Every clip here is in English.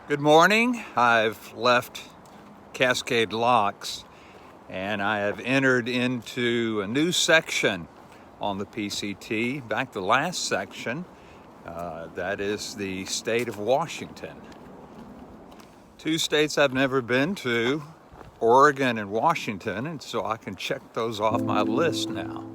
Good morning. I've left Cascade Locks and I have entered into a new section on the PCT. Back to the last section, that is the state of Washington. Two states I've never been to, Oregon and Washington, and so I can check those off my list now.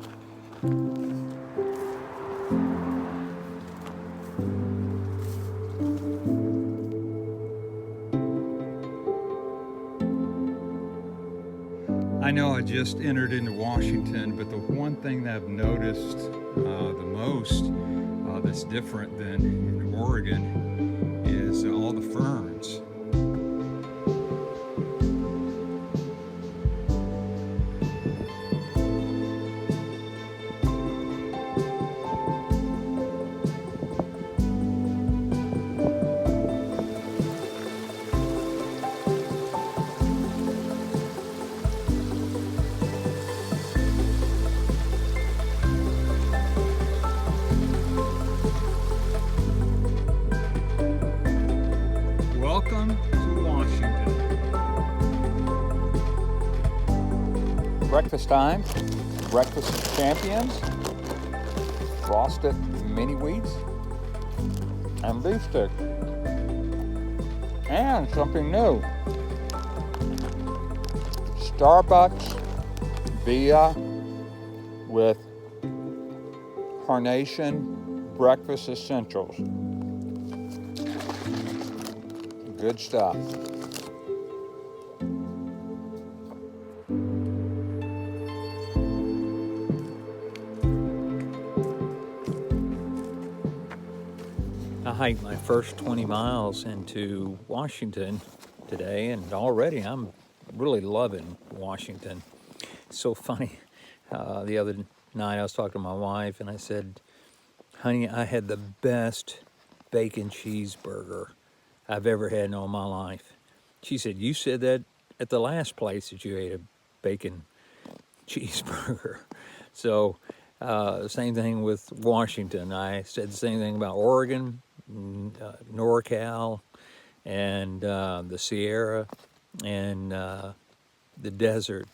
I know I just entered into Washington, but the one thing that I've noticed the most that's different than in Oregon is all the ferns. Welcome to Washington. Breakfast time, breakfast champions, frosted mini wheats, and beef stick. And something new. Starbucks Via with Carnation Breakfast Essentials. Good stuff. I hiked my first 20 miles into Washington today, and already I'm really loving Washington. It's so funny. The other night I was talking to my wife and I said, honey, I had the best bacon cheeseburger I've ever had in all my life. She said, you said that at the last place that you ate a bacon cheeseburger. So same thing with Washington. I said the same thing about Oregon, NorCal, and the Sierra, and the desert.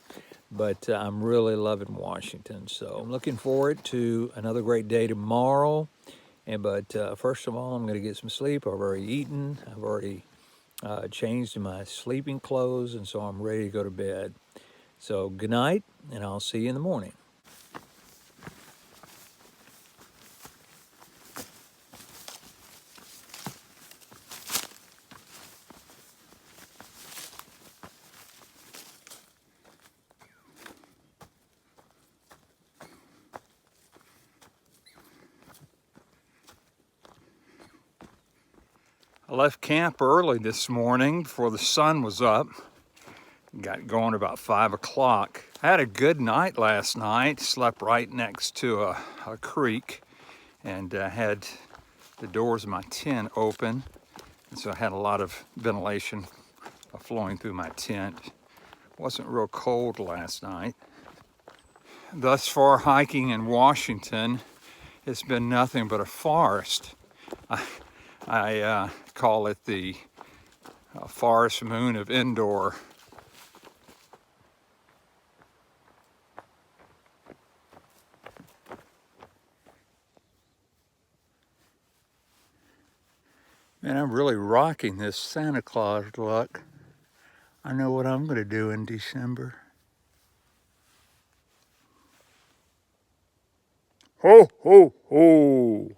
But I'm really loving Washington. So I'm looking forward to another great day tomorrow. But first of all, I'm going to get some sleep. I've already eaten. I've already changed in my sleeping clothes, and so I'm ready to go to bed. So good night, and I'll see you in the morning. I left camp early this morning before the sun was up. Got going about 5 o'clock. I had a good night last night. Slept right next to a creek and had the doors of my tent open. And so I had a lot of ventilation flowing through my tent. Wasn't real cold last night. Thus far, hiking in Washington has been nothing but a forest. I call it the forest moon of indoor. Man, I'm really rocking this Santa Claus look. I know what I'm going to do in December. Ho, ho, ho!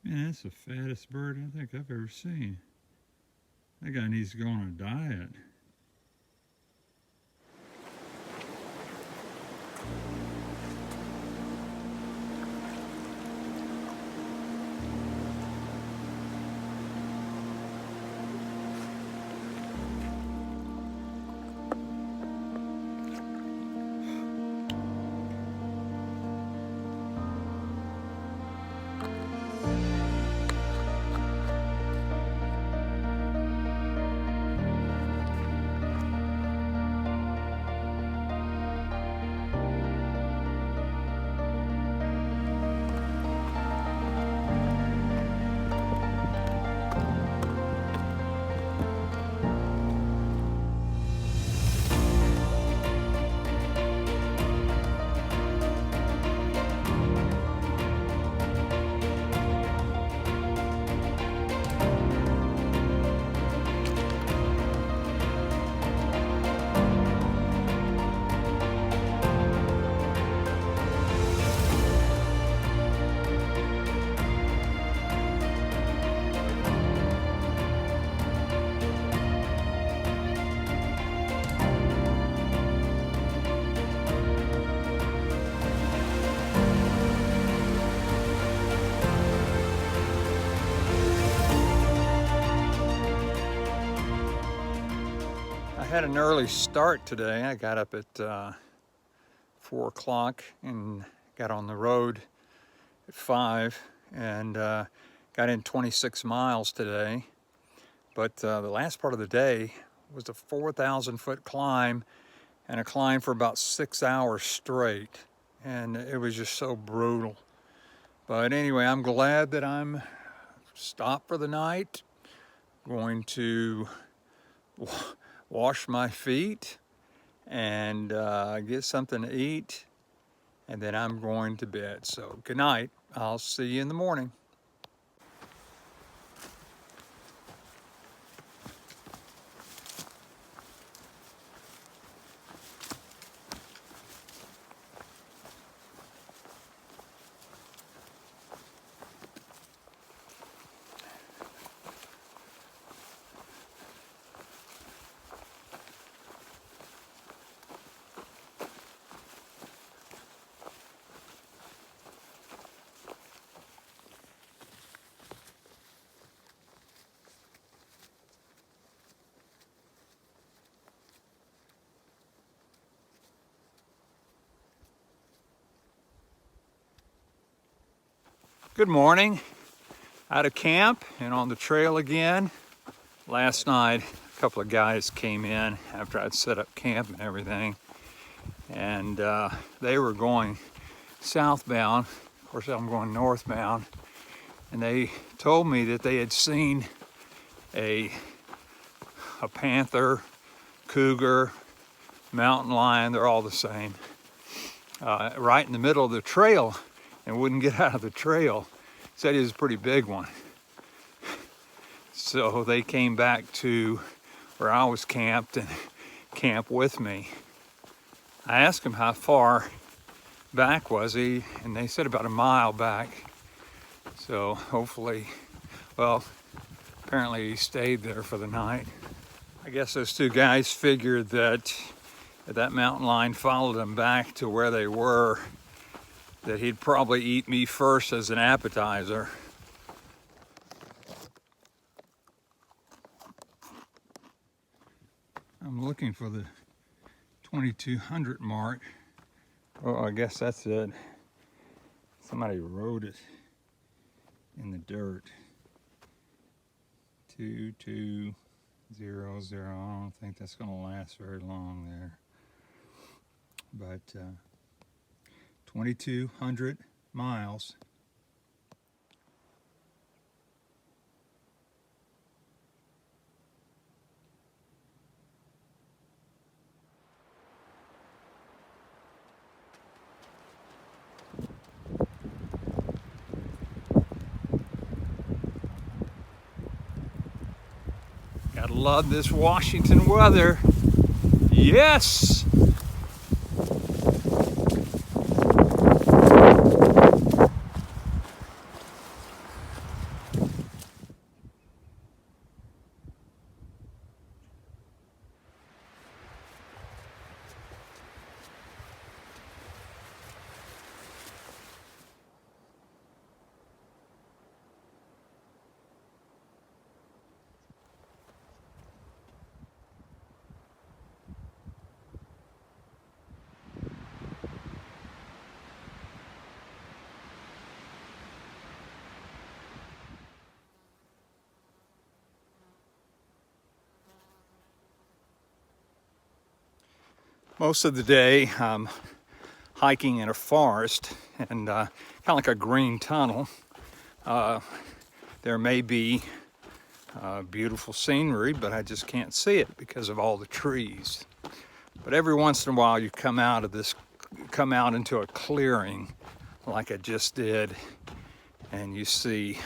Man, that's the fattest bird I think I've ever seen. That guy needs to go on a diet. Had an early start today. I got up at 4 o'clock and got on the road at 5 and got in 26 miles today. But the last part of the day was a 4,000-foot climb and a climb for about 6 hours straight. And it was just so brutal. But anyway, I'm glad that I'm stopped for the night. Going to wash my feet and get something to eat, and then I'm going to bed. So good night. I'll see you in the morning. Good morning. Out of camp and on the trail again. Last night, a couple of guys came in after I'd set up camp and everything, and they were going southbound. Of course, I'm going northbound, and they told me that they had seen a panther, cougar, mountain lion, they're all the same, right in the middle of the trail, and wouldn't get out of the trail. Said he was a pretty big one. So they came back to where I was camped and camped with me. I asked him how far back was he, and they said about a mile back. So hopefully, well, apparently he stayed there for the night. I guess those two guys figured that if that mountain lion followed them back to where they were, that he'd probably eat me first as an appetizer. I'm looking for the 2200 mark. Oh, I guess that's it. Somebody wrote it in the dirt. 2200. I don't think that's going to last very long there. But 2,200 miles. Gotta love this Washington weather. Yes! Most of the day I'm hiking in a forest and kind of like a green tunnel. There may be beautiful scenery, but I just can't see it because of all the trees. But every once in a while you come out into a clearing like I just did, and you see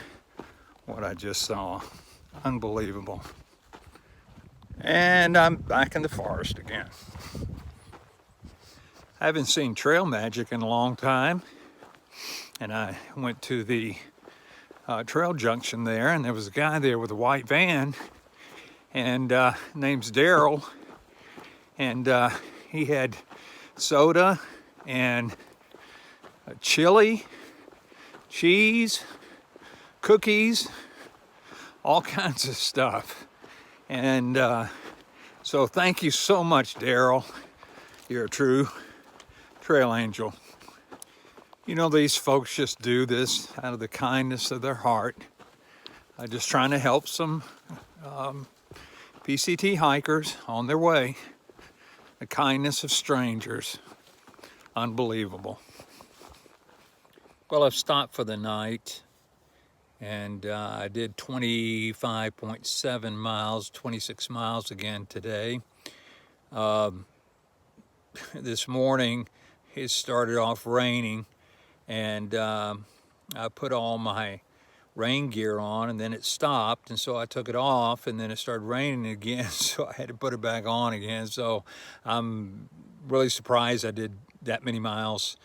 what I just saw. Unbelievable. And I'm back in the forest again. I haven't seen trail magic in a long time, and I went to the trail junction there, and there was a guy there with a white van, and name's Daryl, and he had soda and chili, cheese, cookies, all kinds of stuff. And So thank you so much, Daryl. You're a true trail angel. You know, these folks just do this out of the kindness of their heart. Just trying to help some PCT hikers on their way. The kindness of strangers. Unbelievable. Well, I've stopped for the night, and I did 25.7 miles, 26 miles again today. This morning it started off raining, and I put all my rain gear on, and then it stopped, and so I took it off, and then it started raining again, so I had to put it back on again. So I'm really surprised I did that many miles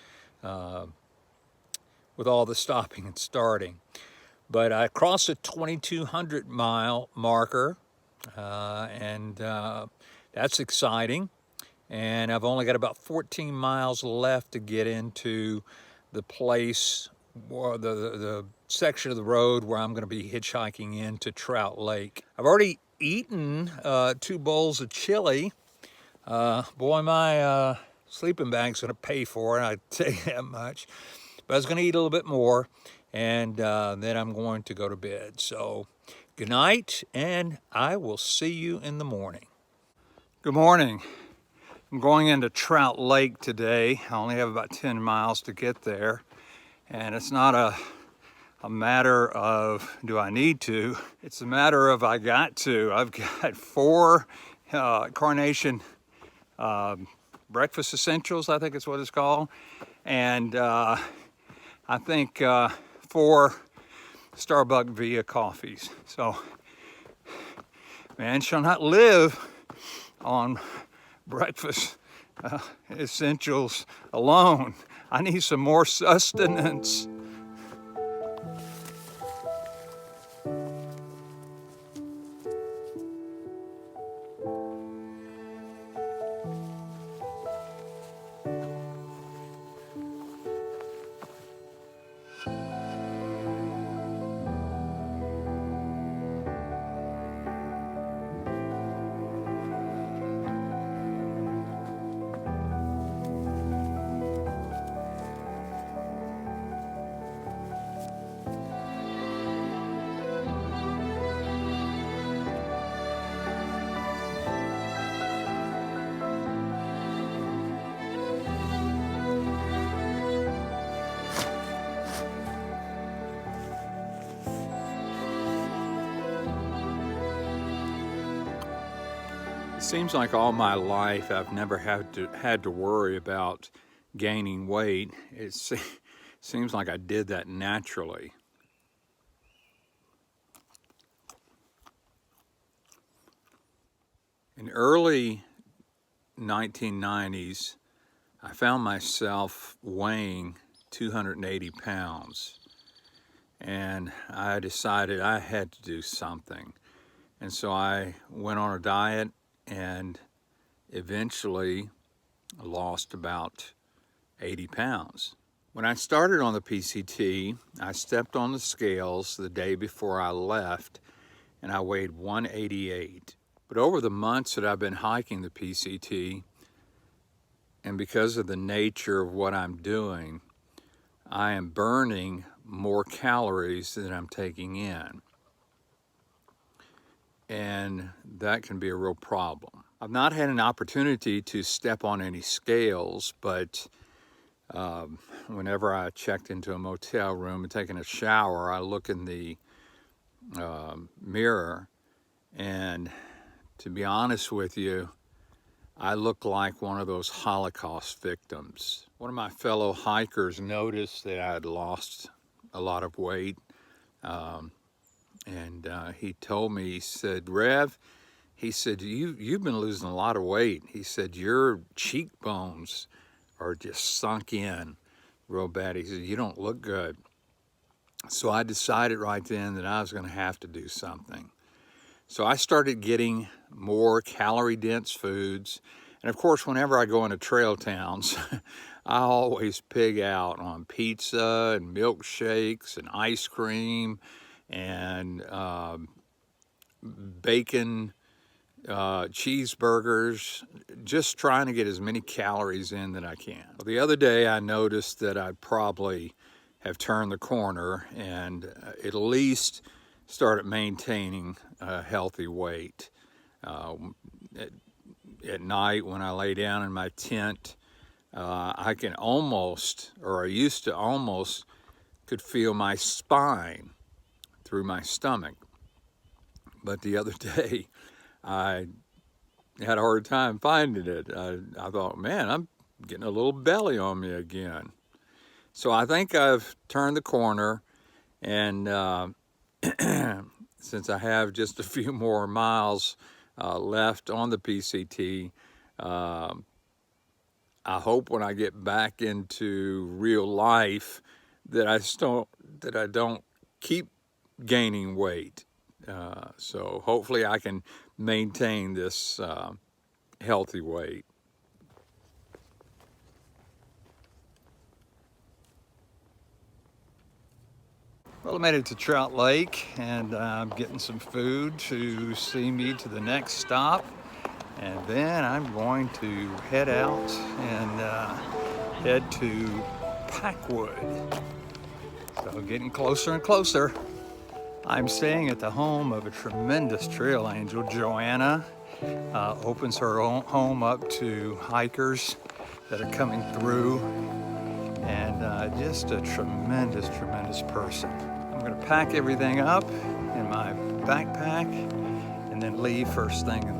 with all the stopping and starting. But I crossed a 2,200 mile marker, and that's exciting. And I've only got about 14 miles left to get into the place, or the section of the road where I'm going to be hitchhiking into Trout Lake. I've already eaten 2 bowls of chili. Boy, my sleeping bag's going to pay for it, I'd say that much. But I was going to eat a little bit more, and then I'm going to go to bed. So good night, and I will see you in the morning. Good morning. I'm going into Trout Lake today. I only have about 10 miles to get there. And it's not a matter of do I need to, it's a matter of I got to. I've got 4 Carnation breakfast essentials, I think it's what it's called. And I think 4 Starbucks via coffees. So, man shall not live on breakfast essentials alone. I need some more sustenance. It seems like all my life I've never had to worry about gaining weight. It seems like I did that naturally. In early 1990s, I found myself weighing 280 pounds, and I decided I had to do something. And so I went on a diet and eventually lost about 80 pounds. When I started on the PCT, I stepped on the scales the day before I left, and I weighed 188. But over the months that I've been hiking the PCT, and because of the nature of what I'm doing, I am burning more calories than I'm taking in. And that can be a real problem. I've not had an opportunity to step on any scales, but whenever I checked into a motel room and taking a shower, I look in the mirror, and to be honest with you, I look like one of those Holocaust victims. One of my fellow hikers noticed that I had lost a lot of weight, and he told me, he said, "Rev," he said, you've been losing a lot of weight. He said, "Your cheekbones are just sunk in real bad." He said, "You don't look good." So I decided right then that I was going to have to do something. So I started getting more calorie-dense foods. And of course, whenever I go into trail towns, I always pig out on pizza and milkshakes and ice cream and bacon cheeseburgers, just trying to get as many calories in that I can. The other day I noticed that I probably have turned the corner and at least started maintaining a healthy weight. At night when I lay down in my tent, I can almost, or I used to almost, could feel my spine through my stomach. But the other day, I had a hard time finding it. I thought, man, I'm getting a little belly on me again. So I think I've turned the corner, and since I have just a few more miles left on the PCT, I hope when I get back into real life that I don't keep gaining weight. So hopefully I can maintain this healthy weight. Well, I made it to Trout Lake, and I'm getting some food to see me to the next stop. And then I'm going to head out and head to Packwood. So getting closer and closer. I'm staying at the home of a tremendous trail angel. Joanna opens her own home up to hikers that are coming through, and just a tremendous, tremendous person. I'm going to pack everything up in my backpack and then leave first thing in the